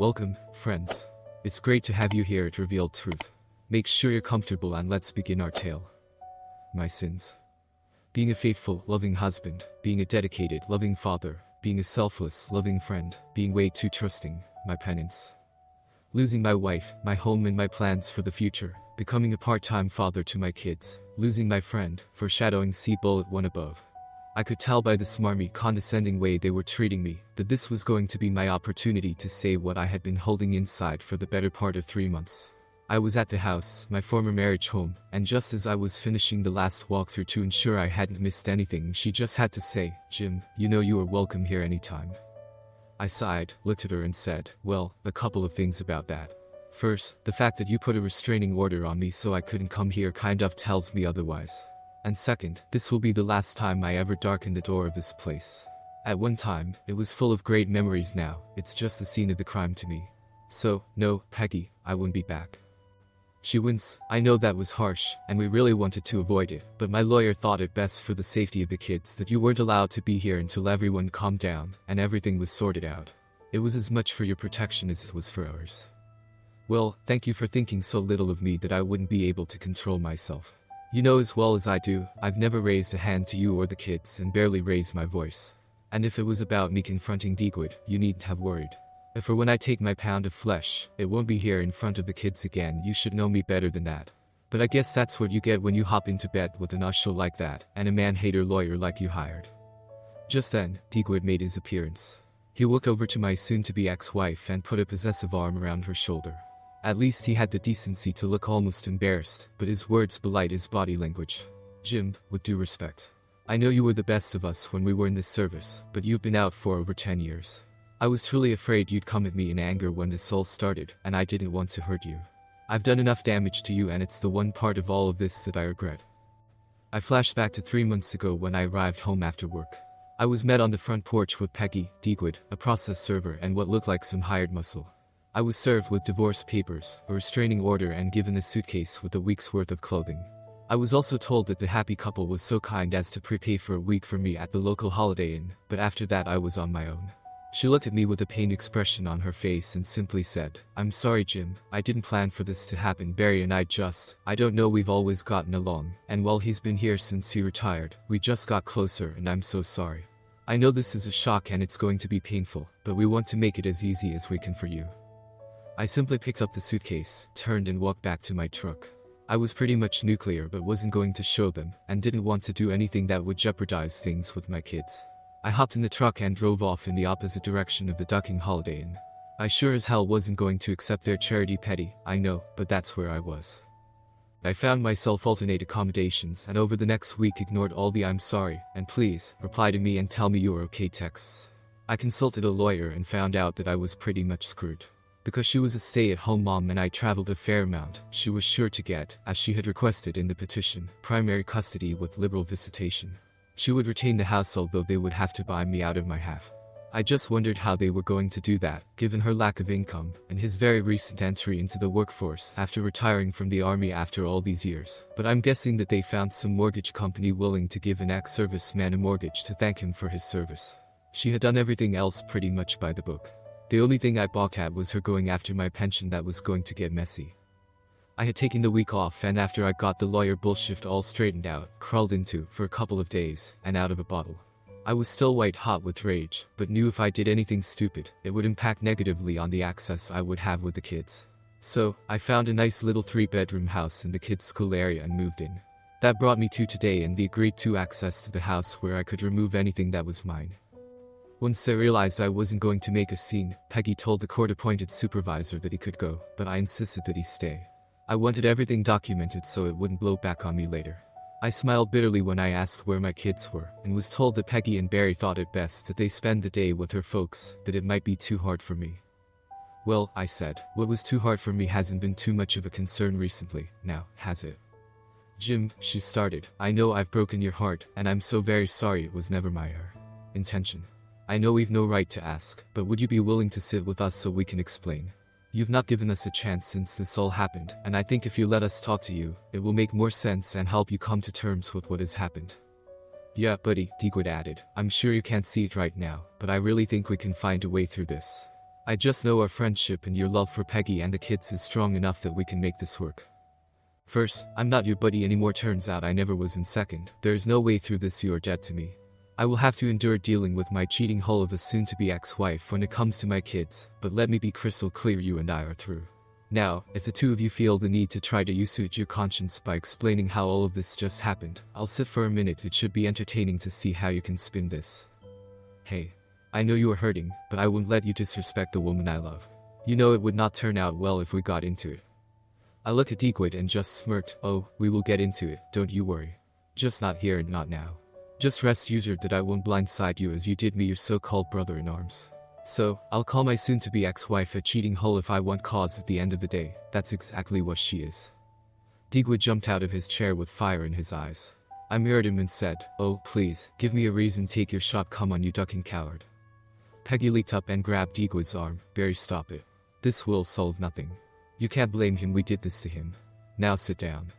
Welcome, friends. It's great to have you here at Revealed Truth. Make sure you're comfortable and let's begin our tale. My sins. Being a faithful, loving husband, being a dedicated, loving father, being a selfless, loving friend, being way too trusting, my penance. Losing my wife, my home and my plans for the future, becoming a part-time father to my kids, losing my friend, foreshadowing see bullet 1 above. I could tell by the smarmy, condescending way they were treating me, that this was going to be my opportunity to say what I had been holding inside for the better part of 3 months. I was at the house, my former marriage home, and just as I was finishing the last walkthrough to ensure I hadn't missed anything, she just had to say, "Jim, you know you are welcome here anytime." I sighed, looked at her and said, "Well, a couple of things about that. First, the fact that you put a restraining order on me so I couldn't come here kind of tells me otherwise. And second, this will be the last time I ever darken the door of this place. At one time, it was full of great memories. Now, it's just the scene of the crime to me. So, no, Peggy, I wouldn't be back." She winced. I know that was harsh, and we really wanted to avoid it, but my lawyer thought it best for the safety of the kids that you weren't allowed to be here until everyone calmed down and everything was sorted out. It was as much for your protection as it was for ours. Well, thank you for thinking so little of me that I wouldn't be able to control myself. You know as well as I do, I've never raised a hand to you or the kids and barely raised my voice. And if it was about me confronting Deegwood, you needn't have worried. If for when I take my pound of flesh, it won't be here in front of the kids again. You should know me better than that. But I guess that's what you get when you hop into bed with an usher like that, and a man-hater lawyer like you hired. Just then, Deegwood made his appearance. He walked over to my soon-to-be ex-wife and put a possessive arm around her shoulder. At least he had the decency to look almost embarrassed, but his words belied his body language. "Jim, with due respect. I know you were the best of us when we were in this service, but you've been out for over 10 years. I was truly afraid you'd come at me in anger when this all started, and I didn't want to hurt you. I've done enough damage to you and it's the one part of all of this that I regret." I flashed back to 3 months ago when I arrived home after work. I was met on the front porch with Peggy, Deegwood, a process server and what looked like some hired muscle. I was served with divorce papers, a restraining order and given a suitcase with a week's worth of clothing. I was also told that the happy couple was so kind as to prepay for a week for me at the local Holiday Inn, but after that I was on my own. She looked at me with a pained expression on her face and simply said, "I'm sorry Jim, I didn't plan for this to happen. Barry and I don't know, we've always gotten along, and while he's been here since he retired, we just got closer and I'm so sorry. I know this is a shock and it's going to be painful, but we want to make it as easy as we can for you." I simply picked up the suitcase, turned and walked back to my truck. I was pretty much nuclear but wasn't going to show them, and didn't want to do anything that would jeopardize things with my kids. I hopped in the truck and drove off in the opposite direction of the Ducking Holiday Inn. I sure as hell wasn't going to accept their charity petty, I know, but that's where I was. I found myself alternate accommodations and over the next week ignored all the "I'm sorry" and "please, reply to me and tell me you're okay" texts. I consulted a lawyer and found out that I was pretty much screwed. Because she was a stay-at-home mom and I traveled a fair amount, she was sure to get, as she had requested in the petition, primary custody with liberal visitation. She would retain the house although they would have to buy me out of my half. I just wondered how they were going to do that, given her lack of income, and his very recent entry into the workforce after retiring from the army after all these years. But I'm guessing that they found some mortgage company willing to give an ex-serviceman a mortgage to thank him for his service. She had done everything else pretty much by the book. The only thing I balked at was her going after my pension. That was going to get messy. I had taken the week off and after I got the lawyer bullshit all straightened out, crawled into, for a couple of days, and out of a bottle. I was still white hot with rage, but knew if I did anything stupid, it would impact negatively on the access I would have with the kids. So, I found a nice little 3-bedroom house in the kids' school area and moved in. That brought me to today and the agreed to access to the house where I could remove anything that was mine. Once I realized I wasn't going to make a scene, Peggy told the court-appointed supervisor that he could go, but I insisted that he stay. I wanted everything documented so it wouldn't blow back on me later. I smiled bitterly when I asked where my kids were, and was told that Peggy and Barry thought it best that they spend the day with her folks, that it might be too hard for me. "Well," I said, "what was too hard for me hasn't been too much of a concern recently, now, has it?" "Jim," she started, "I know I've broken your heart, and I'm so very sorry. It was never my intention. I know we've no right to ask, but would you be willing to sit with us so we can explain? You've not given us a chance since this all happened, and I think if you let us talk to you, it will make more sense and help you come to terms with what has happened." "Yeah, buddy," Deegwood added, "I'm sure you can't see it right now, but I really think we can find a way through this. I just know our friendship and your love for Peggy and the kids is strong enough that we can make this work. First, I'm not your buddy anymore, turns out I never was, and second, there is no way through this you are dead to me. I will have to endure dealing with my cheating hull of a soon-to-be ex-wife when it comes to my kids, but let me be crystal clear, you and I are through. Now, if the two of you feel the need to try to assuage your conscience by explaining how all of this just happened, I'll sit for a minute. It should be entertaining to see how you can spin this. Hey, I know you are hurting, but I won't let you disrespect the woman I love. You know it would not turn out well if we got into it. I looked at Digwood and just smirked. Oh, we will get into it, don't you worry. Just not here and not now. Just rest assured that I won't blindside you as you did me, your so-called brother-in-arms. So, I'll call my soon-to-be ex-wife a cheating hull if I want cause at the end of the day. That's exactly what she is. Digwood jumped out of his chair with fire in his eyes. I mirrored him and said, oh, please, give me a reason. Take your shot, come on, you ducking coward. Peggy leaped up and grabbed Digwood's arm. Barry, stop it. This will solve nothing. You can't blame him, we did this to him. Now sit down.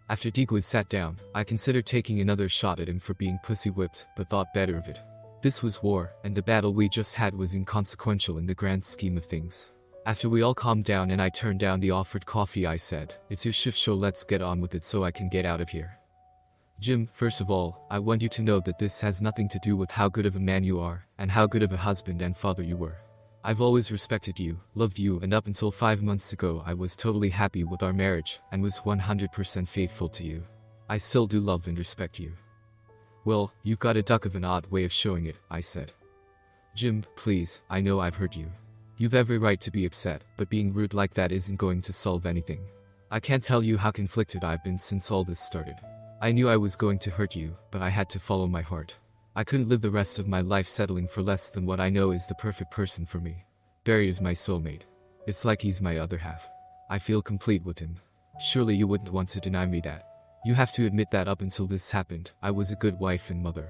After Digwood sat down, I considered taking another shot at him for being pussy-whipped, but thought better of it. This was war, and the battle we just had was inconsequential in the grand scheme of things. After we all calmed down and I turned down the offered coffee, I said, it's your shift, so let's get on with it so I can get out of here. Jim, first of all, I want you to know that this has nothing to do with how good of a man you are, and how good of a husband and father you were. I've always respected you, loved you, and up until 5 months ago I was totally happy with our marriage, and was 100% faithful to you. I still do love and respect you. Well, you've got a duck of an odd way of showing it, I said. Jim, please, I know I've hurt you. You've every right to be upset, but being rude like that isn't going to solve anything. I can't tell you how conflicted I've been since all this started. I knew I was going to hurt you, but I had to follow my heart. I couldn't live the rest of my life settling for less than what I know is the perfect person for me. Barry is my soulmate. It's like he's my other half. I feel complete with him. Surely you wouldn't want to deny me that. You have to admit that up until this happened, I was a good wife and mother.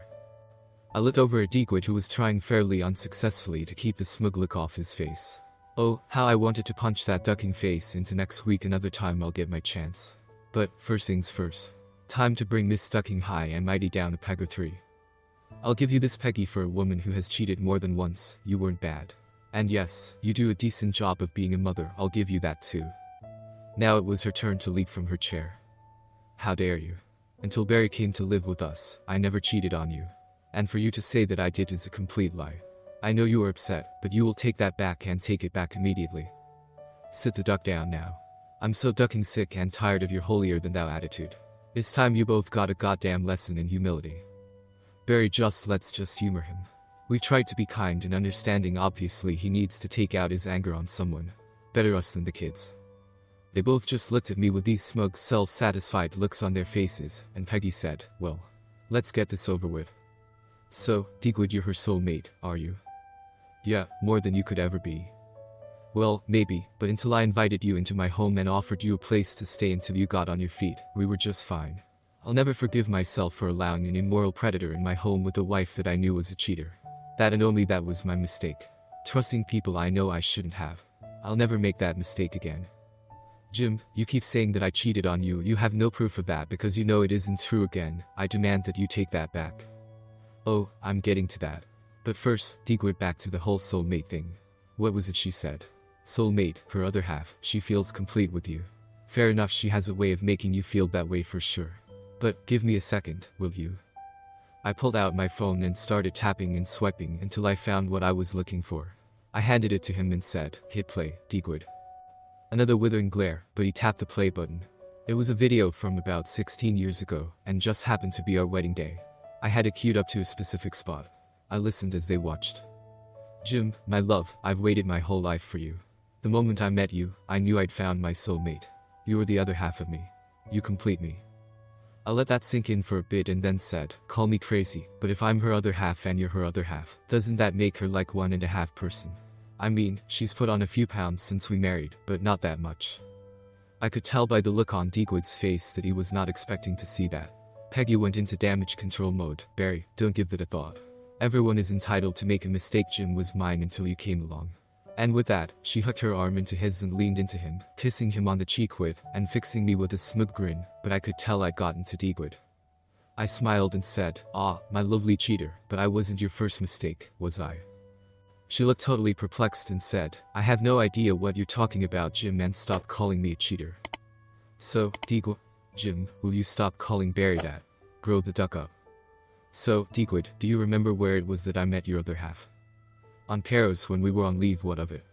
I looked over at Digwood, who was trying fairly unsuccessfully to keep the smug look off his face. Oh, how I wanted to punch that ducking face into next week. Another time I'll get my chance. But, first things first. Time to bring Miss Ducking High and Mighty down a peg or 3. I'll give you this, Peggy, for a woman who has cheated more than once. You weren't bad. And yes, you do a decent job of being a mother, I'll give you that too. Now it was her turn to leap from her chair. How dare you? Until Barry came to live with us, I never cheated on you. And for you to say that I did is a complete lie. I know you are upset, but you will take that back and take it back immediately. Sit the duck down now. I'm so ducking sick and tired of your holier-than-thou attitude. It's time you both got a goddamn lesson in humility. Barry, let's just humor him. We tried to be kind and understanding. Obviously he needs to take out his anger on someone. Better us than the kids. They both just looked at me with these smug, self-satisfied looks on their faces, and Peggy said, well, let's get this over with. So, Digwood, you're her soulmate, are you? Yeah, more than you could ever be. Well, maybe, but until I invited you into my home and offered you a place to stay until you got on your feet, we were just fine. I'll never forgive myself for allowing an immoral predator in my home with a wife that I knew was a cheater. That and only that was my mistake. Trusting people I know I shouldn't have. I'll never make that mistake again. Jim, you keep saying that I cheated on you. You have no proof of that because you know it isn't true. Again, I demand that you take that back. Oh, I'm getting to that. But first, Digwood, back to the whole soulmate thing. What was it she said? Soulmate, her other half, she feels complete with you. Fair enough, she has a way of making you feel that way for sure. But, give me a second, will you? I pulled out my phone and started tapping and swiping until I found what I was looking for. I handed it to him and said, hit play, Digwood. Another withering glare, but he tapped the play button. It was a video from about 16 years ago, and just happened to be our wedding day. I had it queued up to a specific spot. I listened as they watched. Jim, my love, I've waited my whole life for you. The moment I met you, I knew I'd found my soulmate. You were the other half of me. You complete me. I let that sink in for a bit and then said, call me crazy, but if I'm her other half and you're her other half, doesn't that make her like 1.5 person? I mean, she's put on a few pounds since we married, but not that much. I could tell by the look on Digwood's face that he was not expecting to see that. Peggy went into damage control mode. Barry, don't give that a thought. Everyone is entitled to make a mistake. Jim was mine until you came along. And with that, she hooked her arm into his and leaned into him, kissing him on the cheek and fixing me with a smug grin, but I could tell I'd gotten to Digwood. I smiled and said, ah, my lovely cheater, but I wasn't your first mistake, was I? She looked totally perplexed and said, I have no idea what you're talking about, Jim, and stop calling me a cheater. So, Digwood, Jim, will you stop calling Barry that? Grow the duck up. So, Digwood, do you remember where it was that I met your other half? On Paros when we were on leave, what of it?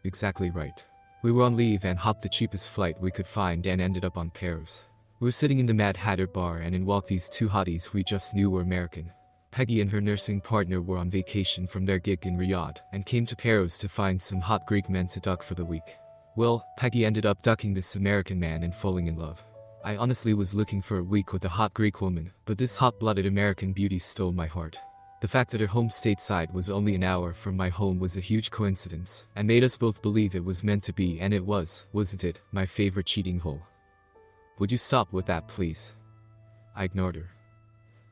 Exactly right. We were on leave and hopped the cheapest flight we could find and ended up on Paros. We were sitting in the Mad Hatter bar and in walked these two hotties we just knew were American. Peggy and her nursing partner were on vacation from their gig in Riyadh and came to Paros to find some hot Greek men to duck for the week. Well, Peggy ended up ducking this American man and falling in love. I honestly was looking for a week with a hot Greek woman, but this hot-blooded American beauty stole my heart. The fact that her home stateside was only an hour from my home was a huge coincidence, and made us both believe it was meant to be, and it was, wasn't it, my favorite cheating hole. Would you stop with that, please? I ignored her.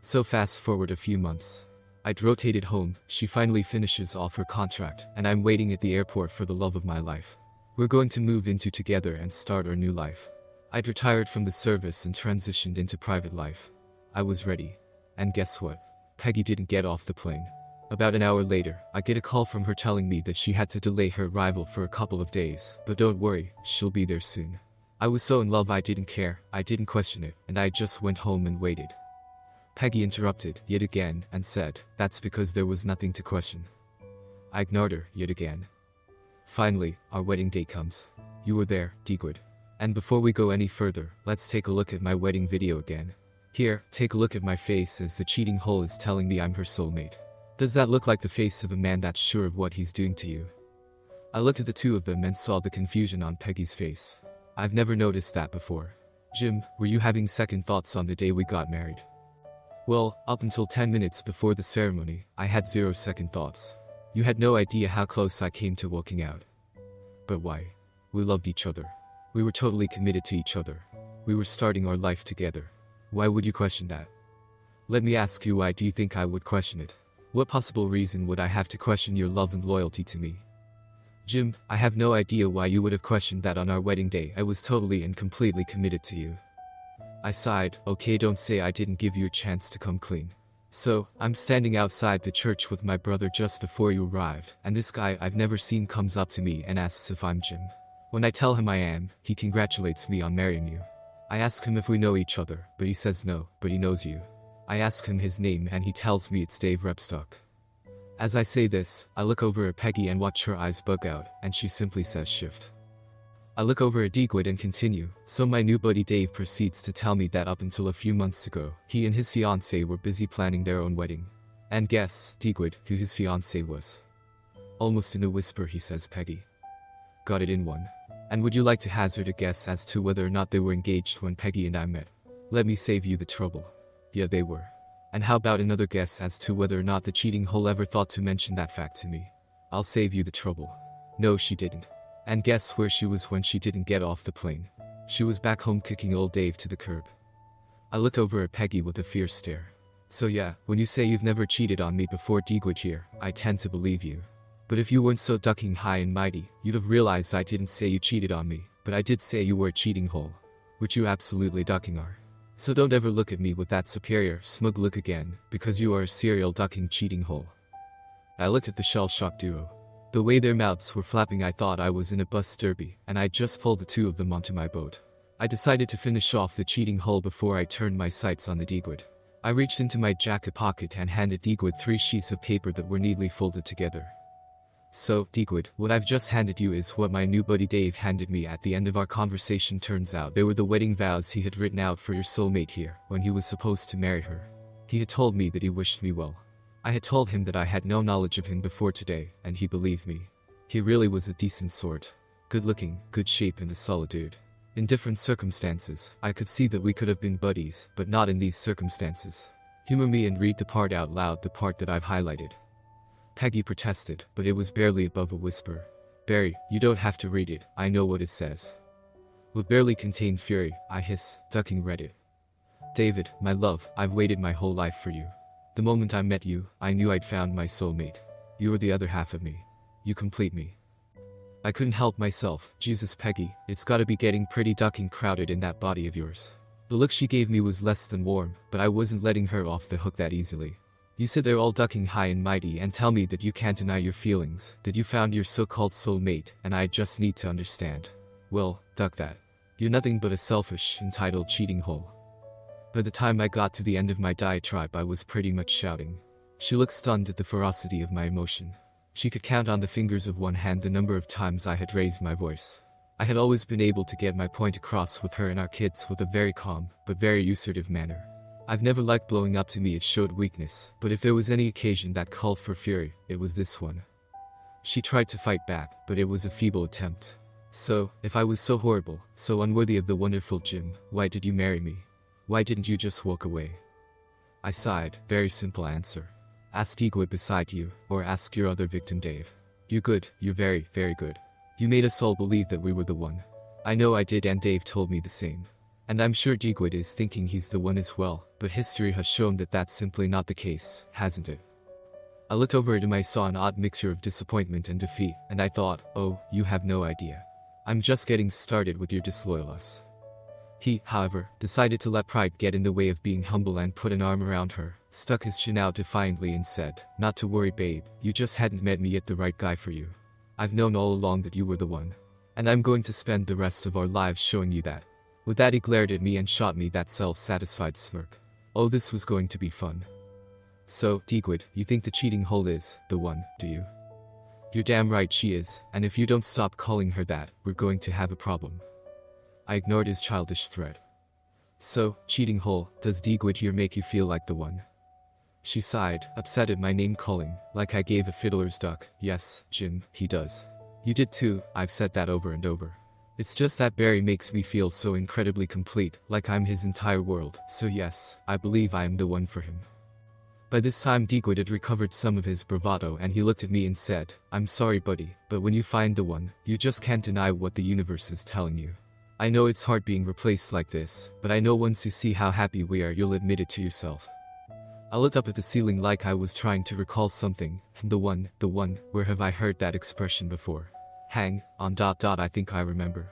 So fast forward a few months. I'd rotated home, she finally finishes off her contract, and I'm waiting at the airport for the love of my life. We're going to move into together and start our new life. I'd retired from the service and transitioned into private life. I was ready. And guess what? Peggy didn't get off the plane. About an hour later, I get a call from her telling me that she had to delay her arrival for a couple of days, but don't worry, she'll be there soon. I was so in love I didn't care, I didn't question it, and I just went home and waited. Peggy interrupted, yet again, and said, that's because there was nothing to question. I ignored her, yet again. Finally, our wedding day comes. You were there, Digwood. And before we go any further, let's take a look at my wedding video again. Here, take a look at my face as the cheating hole is telling me I'm her soulmate. Does that look like the face of a man that's sure of what he's doing to you? I looked at the two of them and saw the confusion on Peggy's face. I've never noticed that before. Jim, were you having second thoughts on the day we got married? Well, up until 10 minutes before the ceremony, I had 0 second thoughts. You had no idea how close I came to walking out. But why? We loved each other. We were totally committed to each other. We were starting our life together. Why would you question that? Let me ask you, why do you think I would question it? What possible reason would I have to question your love and loyalty to me? Jim, I have no idea why you would have questioned that on our wedding day. I was totally and completely committed to you. I sighed, okay, don't say I didn't give you a chance to come clean. So, I'm standing outside the church with my brother just before you arrived, and this guy I've never seen comes up to me and asks if I'm Jim. When I tell him I am, he congratulates me on marrying you. I ask him if we know each other, but he says no, but he knows you. I ask him his name and he tells me it's Dave Repstock. As I say this, I look over at Peggy and watch her eyes bug out, and she simply says shift. I look over at Digwood and continue, so my new buddy Dave proceeds to tell me that up until a few months ago, he and his fiancée were busy planning their own wedding. And guess, Digwood, who his fiancée was. Almost in a whisper he says Peggy. Got it in one. And would you like to hazard a guess as to whether or not they were engaged when Peggy and I met? Let me save you the trouble. Yeah, they were. And how about another guess as to whether or not the cheating hole ever thought to mention that fact to me? I'll save you the trouble. No, she didn't. And guess where she was when she didn't get off the plane? She was back home kicking old Dave to the curb. I looked over at Peggy with a fierce stare. So yeah, when you say you've never cheated on me before, Digwood here, I tend to believe you. But if you weren't so ducking high and mighty, you'd have realized I didn't say you cheated on me, but I did say you were a cheating hole. Which you absolutely ducking are. So don't ever look at me with that superior, smug look again, because you are a serial ducking cheating hole. I looked at the shell-shocked duo. The way their mouths were flapping, I thought I was in a bus derby, and I just pulled the two of them onto my boat. I decided to finish off the cheating hole before I turned my sights on the Digwood. I reached into my jacket pocket and handed Digwood 3 sheets of paper that were neatly folded together. So, Digwood, what I've just handed you is what my new buddy Dave handed me at the end of our conversation. Turns out they were the wedding vows he had written out for your soulmate here, when he was supposed to marry her. He had told me that he wished me well. I had told him that I had no knowledge of him before today, and he believed me. He really was a decent sort. Good looking, good shape, and a solid dude. In different circumstances, I could see that we could have been buddies, but not in these circumstances. Humor me and read the part out loud, the part that I've highlighted. Peggy protested, but it was barely above a whisper. Barry, you don't have to read it, I know what it says. With barely contained fury, I hiss, ducking read it. David, my love, I've waited my whole life for you. The moment I met you, I knew I'd found my soulmate. You were the other half of me. You complete me. I couldn't help myself. Jesus, Peggy, it's gotta be getting pretty ducking crowded in that body of yours. The look she gave me was less than warm, but I wasn't letting her off the hook that easily. You sit there all ducking high and mighty and tell me that you can't deny your feelings, that you found your so-called soulmate, and I just need to understand. Well, duck that. You're nothing but a selfish, entitled cheating hole. By the time I got to the end of my diatribe, I was pretty much shouting. She looked stunned at the ferocity of my emotion. She could count on the fingers of one hand the number of times I had raised my voice. I had always been able to get my point across with her and our kids with a very calm, but very assertive manner. I've never liked blowing up. To me it showed weakness, but if there was any occasion that called for fury, it was this one. She tried to fight back, but it was a feeble attempt. So, if I was so horrible, so unworthy of the wonderful Jim, why did you marry me? Why didn't you just walk away? I sighed. Very simple answer. Ask Digwood beside you, or ask your other victim Dave. You're good, you're very, very good. You made us all believe that we were the one. I know I did, and Dave told me the same. And I'm sure Digwood is thinking he's the one as well, but history has shown that that's simply not the case, hasn't it? I looked over at him. I saw an odd mixture of disappointment and defeat, and I thought, oh, you have no idea. I'm just getting started with your disloyal us. He, however, decided to let pride get in the way of being humble and put an arm around her, stuck his chin out defiantly and said, not to worry babe, you just hadn't met me yet, the right guy for you. I've known all along that you were the one. And I'm going to spend the rest of our lives showing you that. With that he glared at me and shot me that self-satisfied smirk. Oh, this was going to be fun. So, Digwood, you think the cheating hole is the one, do you? You're damn right she is, and if you don't stop calling her that, we're going to have a problem. I ignored his childish threat. So, cheating hole, does Digwood here make you feel like the one? She sighed, upset at my name calling, like I gave a fiddler's duck. Yes, Jim, he does. You did too, I've said that over and over. It's just that Barry makes me feel so incredibly complete, like I'm his entire world, so yes, I believe I am the one for him. By this time Digwood had recovered some of his bravado and he looked at me and said, I'm sorry buddy, but when you find the one, you just can't deny what the universe is telling you. I know it's hard being replaced like this, but I know once you see how happy we are you'll admit it to yourself. I looked up at the ceiling like I was trying to recall something. The one, where have I heard that expression before? Hang on ... I think I remember.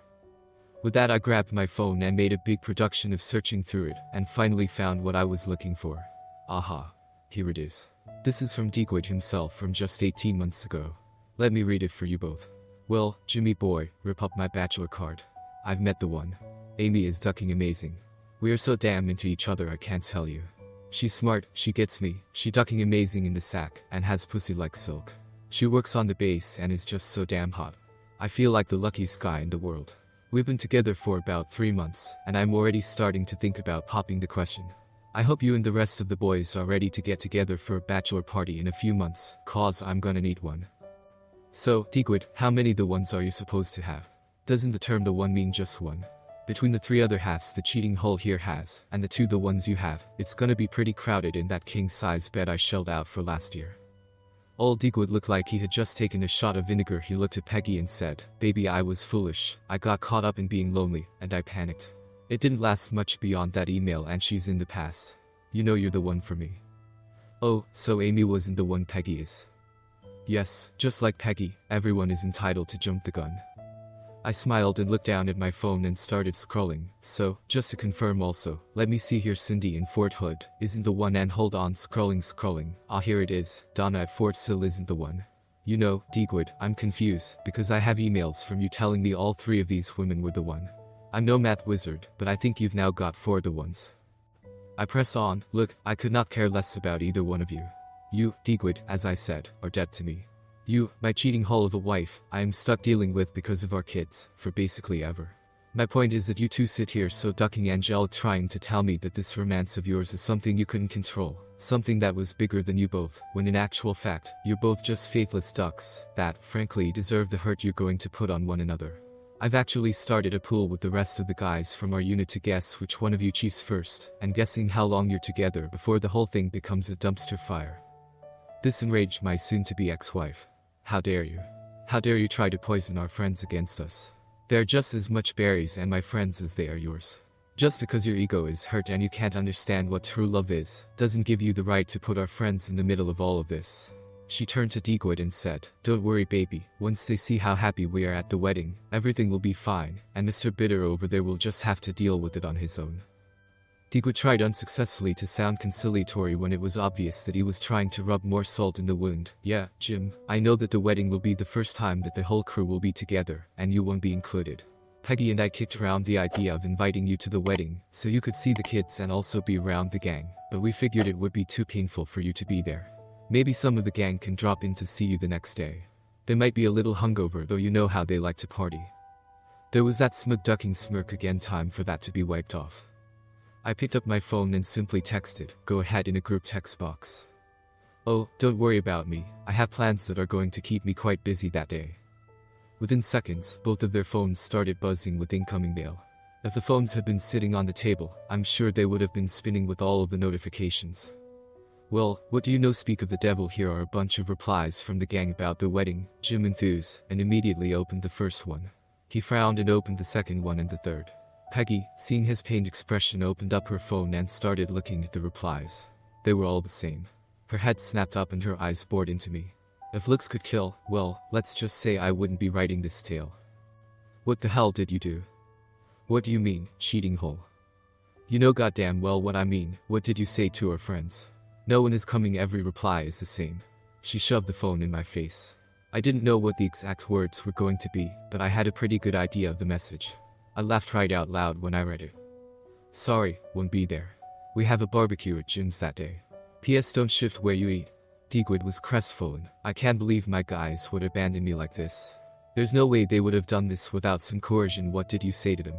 With that I grabbed my phone and made a big production of searching through it, and finally found what I was looking for. Aha. Here it is. This is from Digwood himself from just 18 months ago. Let me read it for you both. Well, Jimmy boy, rip up my bachelor card. I've met the one. Amy is ducking amazing. We are so damn into each other I can't tell you. She's smart, she gets me, she ducking amazing in the sack, and has pussy like silk. She works on the base and is just so damn hot. I feel like the luckiest guy in the world. We've been together for about 3 months, and I'm already starting to think about popping the question. I hope you and the rest of the boys are ready to get together for a bachelor party in a few months, cause I'm gonna need one. So, Digwood, how many the ones are you supposed to have? Doesn't the term the one mean just one? Between the 3 other halves the cheating hole here has, and the 2 the ones you have, it's gonna be pretty crowded in that king-size bed I shelled out for last year. Old Digwood looked like he had just taken a shot of vinegar. He looked at Peggy and said, baby, I was foolish, I got caught up in being lonely, and I panicked. It didn't last much beyond that email and she's in the past. You know you're the one for me. Oh, so Amy wasn't the one, Peggy is. Yes, just like Peggy, everyone is entitled to jump the gun. I smiled and looked down at my phone and started scrolling. So, just to confirm also, let me see here, Cindy in Fort Hood isn't the one, and hold on, scrolling. Ah, here it is, Donna at Fort Sill isn't the one. You know, Digwood, I'm confused, because I have emails from you telling me all 3 of these women were the one. I'm no math wizard, but I think you've now got 4 the ones. I pressed on. Look, I could not care less about either one of you. You, Digwood, as I said, are dead to me. You, my cheating hole of a wife, I am stuck dealing with because of our kids, for basically ever. My point is that you 2 sit here so ducking angelic trying to tell me that this romance of yours is something you couldn't control, something that was bigger than you both, when in actual fact, you're both just faithless ducks, that, frankly, deserve the hurt you're going to put on one another. I've actually started a pool with the rest of the guys from our unit to guess which one of you cheats first, and guessing how long you're together before the whole thing becomes a dumpster fire. This enraged my soon-to-be ex-wife. How dare you? How dare you try to poison our friends against us? They're just as much Barry's and my friends as they are yours. Just because your ego is hurt and you can't understand what true love is, doesn't give you the right to put our friends in the middle of all of this. She turned to Digwood and said, don't worry baby, once they see how happy we are at the wedding, everything will be fine, and Mr. Bitter over there will just have to deal with it on his own. Digwood tried unsuccessfully to sound conciliatory when it was obvious that he was trying to rub more salt in the wound. Yeah, Jim, I know that the wedding will be the first time that the whole crew will be together, and you won't be included. Peggy and I kicked around the idea of inviting you to the wedding, so you could see the kids and also be around the gang, but we figured it would be too painful for you to be there. Maybe some of the gang can drop in to see you the next day. They might be a little hungover, though you know how they like to party. There was that smug ducking smirk again, time for that to be wiped off. I picked up my phone and simply texted, "Go ahead," in a group text box. Oh, don't worry about me, I have plans that are going to keep me quite busy that day. Within seconds, both of their phones started buzzing with incoming mail. If the phones had been sitting on the table, I'm sure they would have been spinning with all of the notifications. Well, what do you know, speak of the devil, here are a bunch of replies from the gang about the wedding. Jim enthused, and immediately opened the first one. He frowned and opened the second one and the third. Peggy, seeing his pained expression, opened up her phone and started looking at the replies. They were all the same. Her head snapped up and her eyes bored into me. If looks could kill, well, let's just say I wouldn't be writing this tale. What the hell did you do? What do you mean, cheating hole? You know goddamn well what I mean. What did you say to our friends? No one is coming, every reply is the same. She shoved the phone in my face. I didn't know what the exact words were going to be, but I had a pretty good idea of the message. I laughed right out loud when I read it. Sorry, won't be there. We have a barbecue at Jim's that day. P.S. Don't shift where you eat. Digwood was crestfallen. I can't believe my guys would abandon me like this. There's no way they would have done this without some coercion. What did you say to them?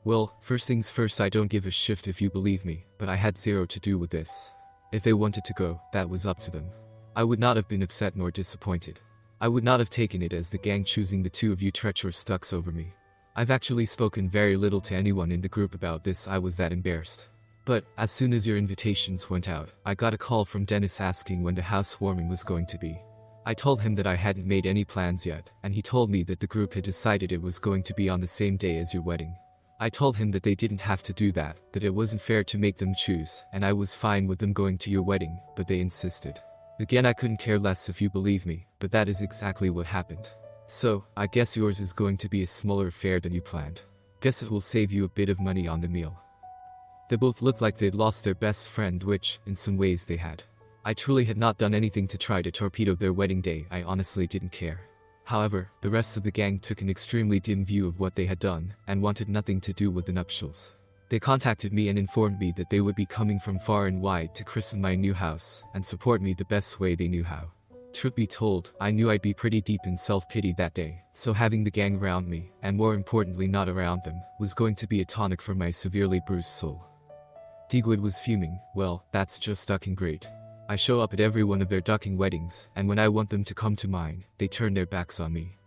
Well, first things first, I don't give a shift if you believe me, but I had zero to do with this. If they wanted to go, that was up to them. I would not have been upset nor disappointed. I would not have taken it as the gang choosing the two of you treacherous ducks over me. I've actually spoken very little to anyone in the group about this. I was that embarrassed. But, as soon as your invitations went out, I got a call from Dennis asking when the housewarming was going to be. I told him that I hadn't made any plans yet, and he told me that the group had decided it was going to be on the same day as your wedding. I told him that they didn't have to do that, that it wasn't fair to make them choose, and I was fine with them going to your wedding, but they insisted. Again, I couldn't care less if you believe me, but that is exactly what happened. So, I guess yours is going to be a smaller affair than you planned. Guess it will save you a bit of money on the meal. They both looked like they'd lost their best friend, which, in some ways, they had. I truly had not done anything to try to torpedo their wedding day. I honestly didn't care. However, the rest of the gang took an extremely dim view of what they had done, and wanted nothing to do with the nuptials. They contacted me and informed me that they would be coming from far and wide to christen my new house, and support me the best way they knew how. Truth be told, I knew I'd be pretty deep in self-pity that day, so having the gang around me, and more importantly not around them, was going to be a tonic for my severely bruised soul. Digwood was fuming. Well, that's just ducking great. I show up at every one of their ducking weddings, and when I want them to come to mine, they turn their backs on me.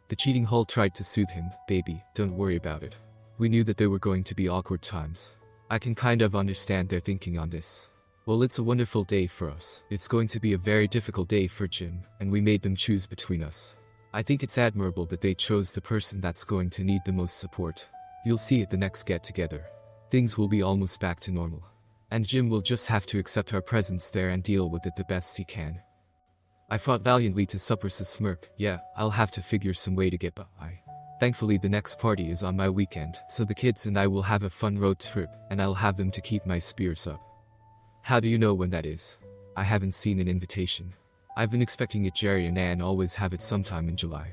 The cheating hole tried to soothe him. Baby, don't worry about it. We knew that there were going to be awkward times. I can kind of understand their thinking on this. Well, it's a wonderful day for us. It's going to be a very difficult day for Jim, and we made them choose between us. I think it's admirable that they chose the person that's going to need the most support. You'll see at the next get-together. Things will be almost back to normal. And Jim will just have to accept our presence there and deal with it the best he can. I fought valiantly to suppress a smirk. Yeah, I'll have to figure some way to get by. Thankfully the next party is on my weekend, so the kids and I will have a fun road trip, and I'll have them to keep my spirits up. How do you know when that is? I haven't seen an invitation. I've been expecting it. Jerry and Ann always have it sometime in July.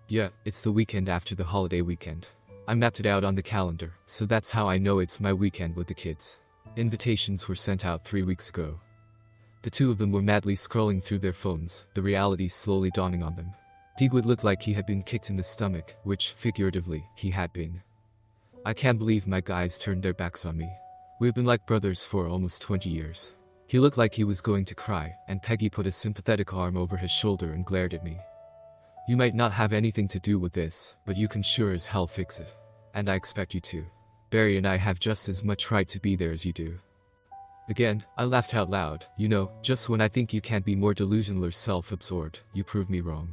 Yeah, it's the weekend after the holiday weekend. I mapped it out on the calendar, so that's how I know it's my weekend with the kids. Invitations were sent out 3 weeks ago. The two of them were madly scrolling through their phones, the reality slowly dawning on them. Digwood looked like he had been kicked in the stomach, which, figuratively, he had been. I can't believe my guys turned their backs on me. We've been like brothers for almost 20 years. He looked like he was going to cry, and Peggy put a sympathetic arm over his shoulder and glared at me. You might not have anything to do with this, but you can sure as hell fix it. And I expect you to. Barry and I have just as much right to be there as you do. Again, I laughed out loud. You know, just when I think you can't be more delusional or self-absorbed, you prove me wrong.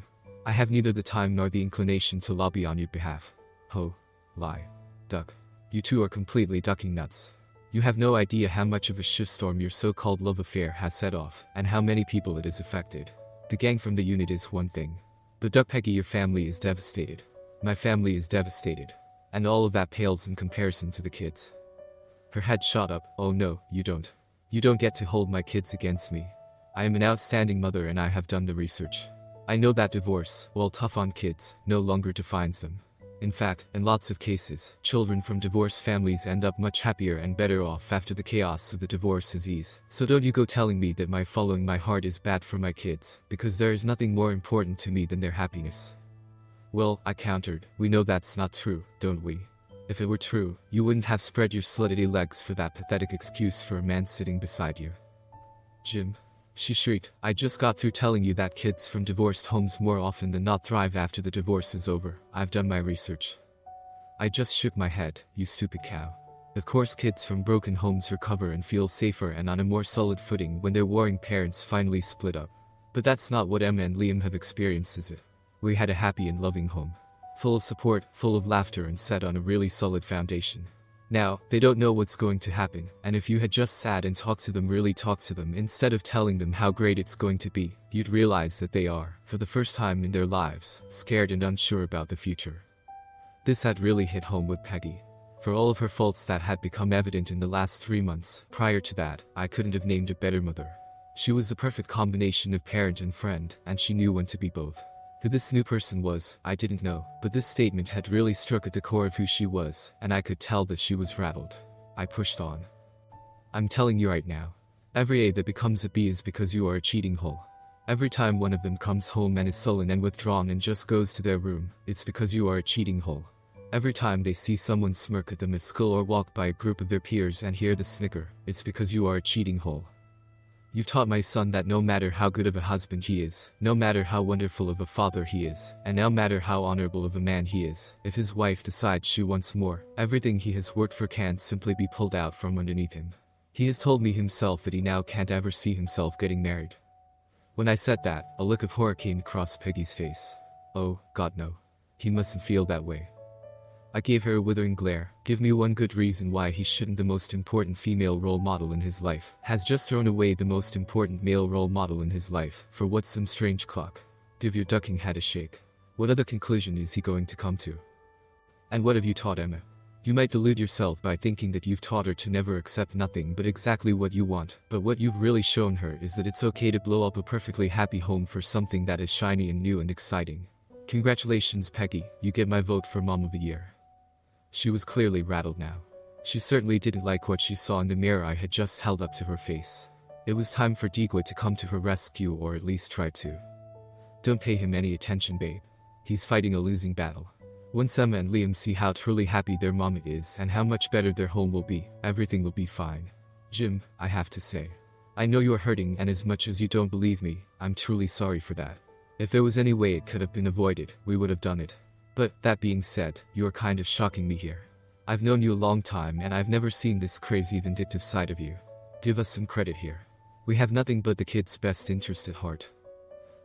I have neither the time nor the inclination to lobby on your behalf. Ho. Lie. Duck. You two are completely ducking nuts. You have no idea how much of a shitstorm your so-called love affair has set off, and how many people it has affected. The gang from the unit is one thing. But Duck, Peggy, your family is devastated. My family is devastated. And all of that pales in comparison to the kids. Her head shot up. Oh no, you don't. You don't get to hold my kids against me. I am an outstanding mother and I have done the research. I know that divorce, while tough on kids, no longer defines them. In fact, in lots of cases, children from divorced families end up much happier and better off after the chaos of the divorce has eased. So don't you go telling me that my following my heart is bad for my kids, because there is nothing more important to me than their happiness. Well, I countered, we know that's not true, don't we? If it were true, you wouldn't have spread your slutty legs for that pathetic excuse for a man sitting beside you. Jim. She shrieked, I just got through telling you that kids from divorced homes more often than not thrive after the divorce is over. I've done my research. I just shook my head, you stupid cow. Of course kids from broken homes recover and feel safer and on a more solid footing when their warring parents finally split up. But that's not what Emma and Liam have experienced, is it? We had a happy and loving home. Full of support, full of laughter and set on a really solid foundation. Now, they don't know what's going to happen, and if you had just sat and really talked to them instead of telling them how great it's going to be, you'd realize that they are, for the first time in their lives, scared and unsure about the future. This had really hit home with Peggy. For all of her faults that had become evident in the last 3 months, prior to that, I couldn't have named a better mother. She was the perfect combination of parent and friend, and she knew when to be both. Who this new person was, I didn't know, but this statement had really struck at the core of who she was, and I could tell that she was rattled. I pushed on. I'm telling you right now. Every A that becomes a B is because you are a cheating hole. Every time one of them comes home and is sullen and withdrawn and just goes to their room, it's because you are a cheating hole. Every time they see someone smirk at them at school or walk by a group of their peers and hear the snicker, it's because you are a cheating hole. You've taught my son that no matter how good of a husband he is, no matter how wonderful of a father he is, and no matter how honorable of a man he is, if his wife decides she wants more, everything he has worked for can simply be pulled out from underneath him. He has told me himself that he now can't ever see himself getting married. When I said that, a look of horror came across Peggy's face. Oh, God no. He mustn't feel that way. I gave her a withering glare. Give me one good reason why he shouldn't. The most important female role model in his life has just thrown away the most important male role model in his life for what's some strange clock. Give your ducking head a shake. What other conclusion is he going to come to? And what have you taught Emma? You might delude yourself by thinking that you've taught her to never accept nothing but exactly what you want, but what you've really shown her is that it's okay to blow up a perfectly happy home for something that is shiny and new and exciting. Congratulations, Peggy, you get my vote for Mom of the Year. She was clearly rattled now. She certainly didn't like what she saw in the mirror I had just held up to her face. It was time for Deegwood to come to her rescue, or at least try to. Don't pay him any attention, babe. He's fighting a losing battle. Once Emma and Liam see how truly happy their mama is and how much better their home will be, everything will be fine. Jim, I have to say. I know you're hurting, and as much as you don't believe me, I'm truly sorry for that. If there was any way it could have been avoided, we would have done it. But, that being said, you're kind of shocking me here. I've known you a long time and I've never seen this crazy vindictive side of you. Give us some credit here. We have nothing but the kid's best interest at heart.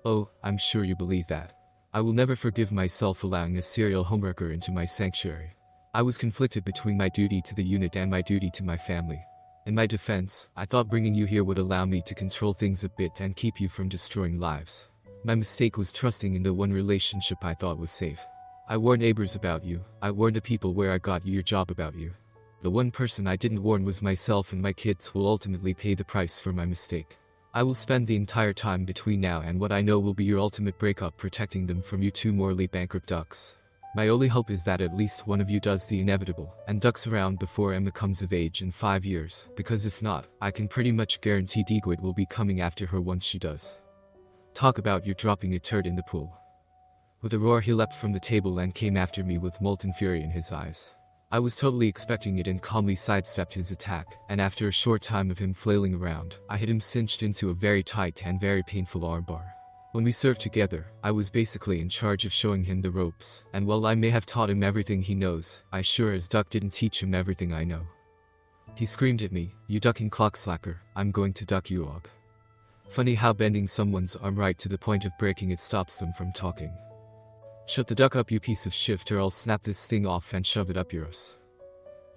Oh, I'm sure you believe that. I will never forgive myself allowing a serial homewrecker into my sanctuary. I was conflicted between my duty to the unit and my duty to my family. In my defense, I thought bringing you here would allow me to control things a bit and keep you from destroying lives. My mistake was trusting in the one relationship I thought was safe. I warned neighbors about you, I warned the people where I got you your job about you. The one person I didn't warn was myself, and my kids will ultimately pay the price for my mistake. I will spend the entire time between now and what I know will be your ultimate breakup protecting them from you two morally bankrupt ducks. My only hope is that at least one of you does the inevitable, and ducks around before Emma comes of age in 5 years, because if not, I can pretty much guarantee Deegwood will be coming after her once she does. Talk about you dropping a turd in the pool. With a roar he leapt from the table and came after me with molten fury in his eyes. I was totally expecting it and calmly sidestepped his attack, and after a short time of him flailing around, I had him cinched into a very tight and very painful armbar. When we served together, I was basically in charge of showing him the ropes, and while I may have taught him everything he knows, I sure as duck didn't teach him everything I know. He screamed at me, "You ducking clock slacker, I'm going to duck you, og." Funny how bending someone's arm right to the point of breaking it stops them from talking. Shut the duck up, you piece of shit, or I'll snap this thing off and shove it up yours.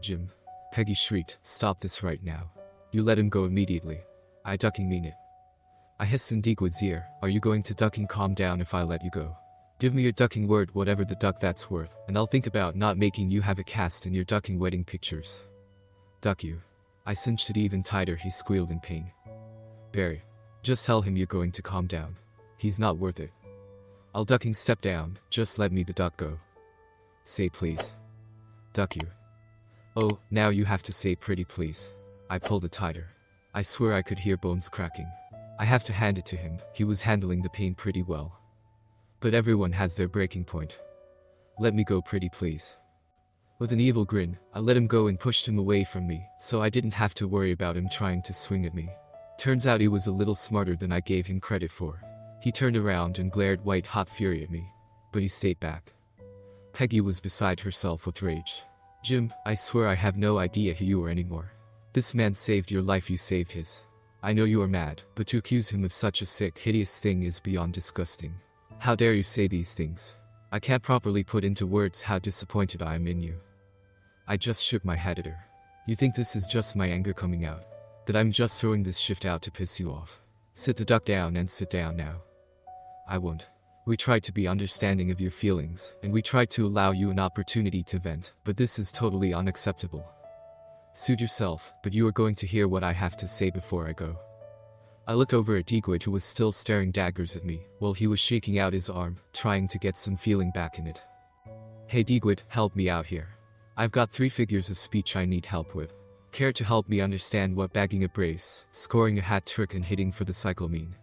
Jim. Peggy shrieked, stop this right now. You let him go immediately. I ducking mean it. I hissed in Deegwood's ear, are you going to ducking calm down if I let you go? Give me your ducking word, whatever the duck that's worth, and I'll think about not making you have a cast in your ducking wedding pictures. Duck you. I cinched it even tighter. He squealed in pain. Barry. Just tell him you're going to calm down. He's not worth it. I'll ducking step down. Just let me the duck go. Say please. Duck you. Oh, now you have to say pretty please. I pulled it tighter. I swear I could hear bones cracking. I have to hand it to him. He was handling the pain pretty well. But everyone has their breaking point. Let me go pretty please. With an evil grin, I let him go and pushed him away from me, so I didn't have to worry about him trying to swing at me. Turns out he was a little smarter than I gave him credit for. He turned around and glared white-hot fury at me. But he stayed back. Peggy was beside herself with rage. Jim, I swear I have no idea who you are anymore. This man saved your life, you saved his. I know you are mad, but to accuse him of such a sick, hideous thing is beyond disgusting. How dare you say these things? I can't properly put into words how disappointed I am in you. I just shook my head at her. You think this is just my anger coming out? That I'm just throwing this shift out to piss you off? Sit the duck down and sit down now. I won't. We tried to be understanding of your feelings, and we tried to allow you an opportunity to vent, but this is totally unacceptable. Suit yourself, but you are going to hear what I have to say before I go. I looked over at Digwood, who was still staring daggers at me, while he was shaking out his arm, trying to get some feeling back in it. Hey Digwood, help me out here. I've got 3 figures of speech I need help with. Care to help me understand what bagging a brace, scoring a hat trick and hitting for the cycle mean?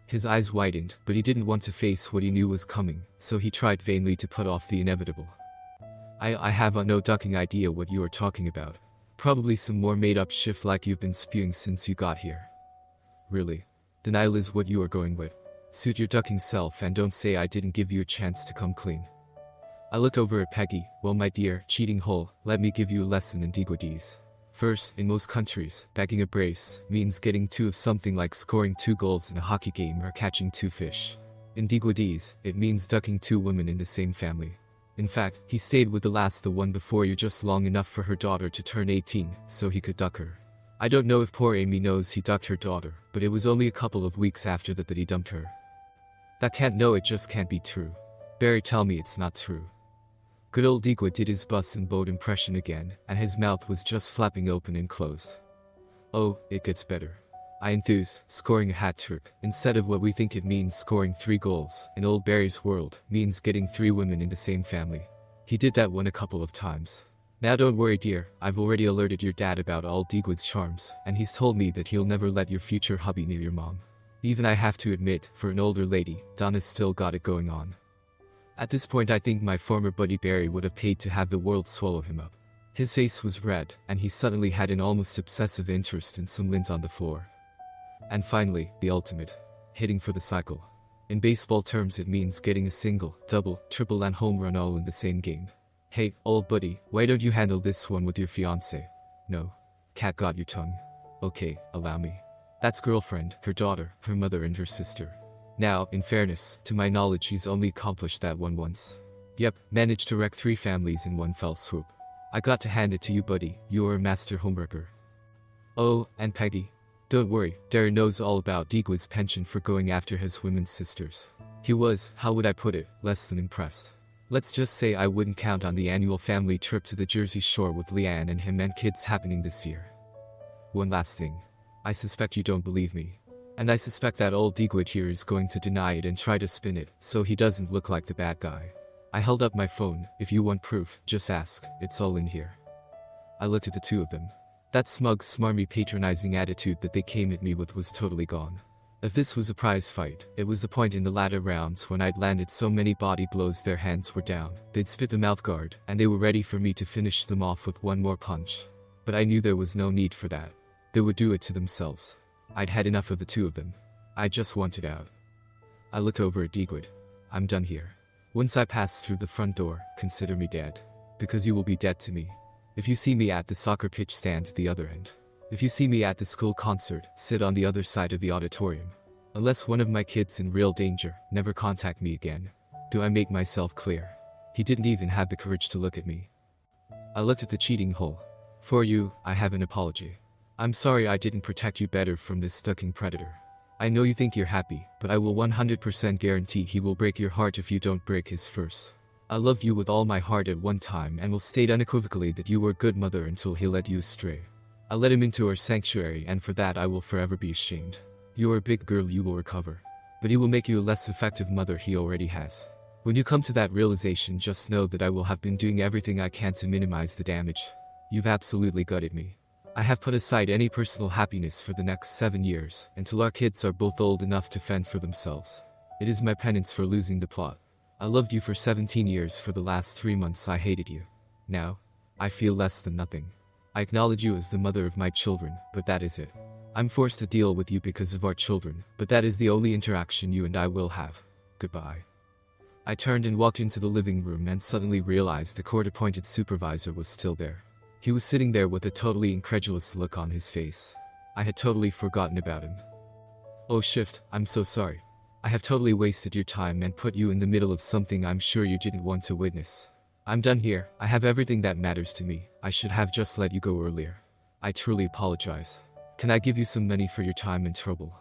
His eyes widened, but he didn't want to face what he knew was coming, so he tried vainly to put off the inevitable. I have no ducking idea what you are talking about. Probably some more made-up shift like you've been spewing since you got here. Really? Denial is what you are going with. Suit your ducking self and don't say I didn't give you a chance to come clean. I looked over at Peggy. Well, my dear, cheating hole, let me give you a lesson in Digwoodese. First, in most countries, bagging a brace means getting 2 of something like scoring 2 goals in a hockey game or catching 2 fish. In Digwoodese, it means ducking 2 women in the same family. In fact, he stayed with the one before you just long enough for her daughter to turn 18, so he could duck her. I don't know if poor Amy knows he ducked her daughter, but it was only a couple of weeks after that he dumped her. That can't, no, it just can't be true. Barry, tell me it's not true. Good old Digwood did his bus and boat impression again, and his mouth was just flapping open and closed. Oh, it gets better. I enthused. Scoring a hat trick, instead of what we think it means scoring 3 goals, in old Barry's world, means getting 3 women in the same family. He did that one a couple of times. Now don't worry dear, I've already alerted your dad about all Digwood's charms, and he's told me that he'll never let your future hubby near your mom. Even I have to admit, for an older lady, Donna's still got it going on. At this point I think my former buddy Barry would have paid to have the world swallow him up. His face was red, and he suddenly had an almost obsessive interest in some lint on the floor. And finally, the ultimate. Hitting for the cycle. In baseball terms it means getting a single, double, triple and home run all in the same game. Hey, old buddy, why don't you handle this one with your fiancé? No. Cat got your tongue. Okay, allow me. That's girlfriend, her daughter, her mother and her sister. Now, in fairness, to my knowledge he's only accomplished that one once. Yep, managed to wreck 3 families in one fell swoop. I got to hand it to you buddy, you are a master homewrecker. Oh, and Peggy. Don't worry, Derry knows all about Digwood's penchant for going after his women's sisters. He was, how would I put it, less than impressed. Let's just say I wouldn't count on the annual family trip to the Jersey Shore with Leanne and him and kids happening this year. One last thing. I suspect you don't believe me. And I suspect that old Digwood here is going to deny it and try to spin it, so he doesn't look like the bad guy. I held up my phone. If you want proof, just ask, it's all in here. I looked at the 2 of them. That smug, smarmy, patronizing attitude that they came at me with was totally gone. If this was a prize fight, it was the point in the latter rounds when I'd landed so many body blows their hands were down, they'd spit the mouth guard, and they were ready for me to finish them off with one more punch. But I knew there was no need for that. They would do it to themselves. I'd had enough of the 2 of them. I just wanted out. I looked over at Digwood. I'm done here. Once I pass through the front door, consider me dead. Because you will be dead to me. If you see me at the soccer pitch, stand at the other end. If you see me at the school concert, sit on the other side of the auditorium. Unless one of my kids in real danger, never contact me again. Do I make myself clear? He didn't even have the courage to look at me. I looked at the cheating hole. For you, I have an apology. I'm sorry I didn't protect you better from this ducking predator. I know you think you're happy, but I will 100% guarantee he will break your heart if you don't break his first. I loved you with all my heart at one time and will state unequivocally that you were a good mother until he led you astray. I led him into our sanctuary, and for that I will forever be ashamed. You are a big girl, you will recover. But he will make you a less effective mother, he already has. When you come to that realization, just know that I will have been doing everything I can to minimize the damage. You've absolutely gutted me. I have put aside any personal happiness for the next 7 years, until our kids are both old enough to fend for themselves. It is my penance for losing the plot. I loved you for 17 years. For the last 3 months I hated you. Now, I feel less than nothing. I acknowledge you as the mother of my children, but that is it. I'm forced to deal with you because of our children, but that is the only interaction you and I will have. Goodbye. I turned and walked into the living room and suddenly realized the court-appointed supervisor was still there. He was sitting there with a totally incredulous look on his face. I had totally forgotten about him. Oh shit, I'm so sorry. I have totally wasted your time and put you in the middle of something I'm sure you didn't want to witness. I'm done here. I have everything that matters to me. I should have just let you go earlier. I truly apologize. Can I give you some money for your time and trouble?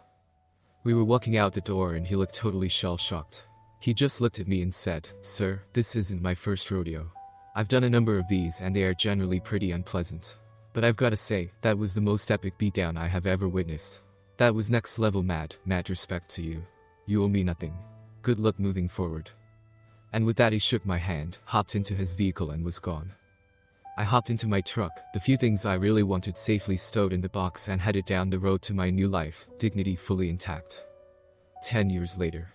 We were walking out the door and he looked totally shell-shocked. He just looked at me and said, "Sir, this isn't my first rodeo. I've done a number of these and they are generally pretty unpleasant. But I've gotta say, that was the most epic beatdown I have ever witnessed. That was next level mad respect to you. You owe me nothing. Good luck moving forward." And with that he shook my hand, hopped into his vehicle and was gone. I hopped into my truck, the few things I really wanted safely stowed in the box, and headed down the road to my new life, dignity fully intact. 10 years later.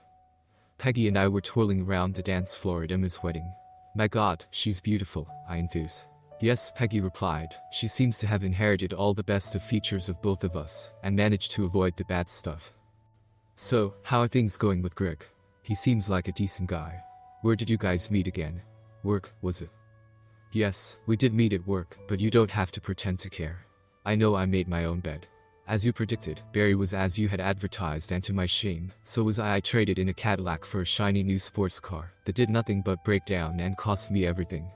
Peggy and I were twirling around the dance floor at Emma's wedding. "My God, she's beautiful," I enthused. "Yes," Peggy replied, "she seems to have inherited all the best of features of both of us, and managed to avoid the bad stuff." "So, how are things going with Greg? He seems like a decent guy. Where did you guys meet again? Work, was it?" "Yes, we did meet at work, but you don't have to pretend to care. I know I made my own bed. As you predicted, Barry was as you had advertised, and to my shame, so was I. I traded in a Cadillac for a shiny new sports car that did nothing but break down and cost me everything.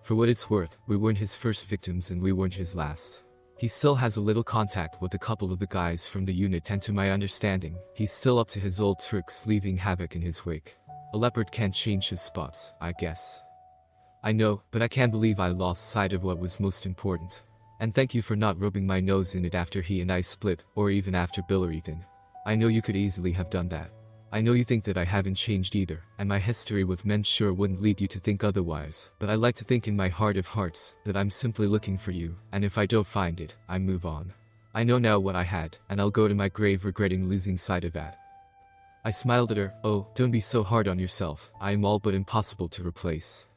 For what it's worth, we weren't his first victims and we weren't his last. He still has a little contact with a couple of the guys from the unit, and to my understanding, he's still up to his old tricks, leaving havoc in his wake. A leopard can't change his spots, I guess. I know, but I can't believe I lost sight of what was most important. And thank you for not rubbing my nose in it after he and I split, or even after Bill or Ethan. I know you could easily have done that. I know you think that I haven't changed either, and my history with men sure wouldn't lead you to think otherwise, but I like to think in my heart of hearts that I'm simply looking for you, and if I don't find it, I move on. I know now what I had, and I'll go to my grave regretting losing sight of that." I smiled at her. "Oh, don't be so hard on yourself. I am all but impossible to replace."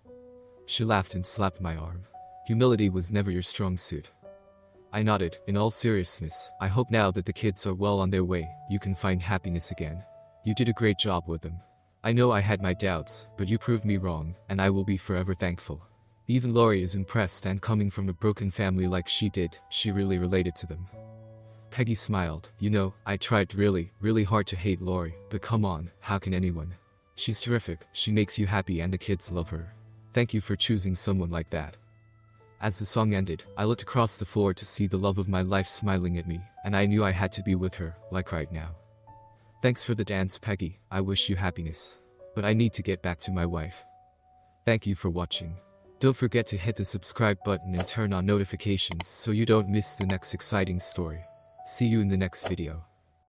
She laughed and slapped my arm. "Humility was never your strong suit." I nodded. "In all seriousness, I hope now that the kids are well on their way, you can find happiness again. You did a great job with them. I know I had my doubts, but you proved me wrong, and I will be forever thankful." Even Laurie is impressed, and coming from a broken family like she did, she really related to them. Peggy smiled. "You know, I tried really, really hard to hate Laurie, but come on, how can anyone? She's terrific, she makes you happy and the kids love her. Thank you for choosing someone like that." As the song ended, I looked across the floor to see the love of my life smiling at me, and I knew I had to be with her, like right now. "Thanks for the dance, Peggy. I wish you happiness. But I need to get back to my wife." Thank you for watching. Don't forget to hit the subscribe button and turn on notifications so you don't miss the next exciting story. See you in the next video.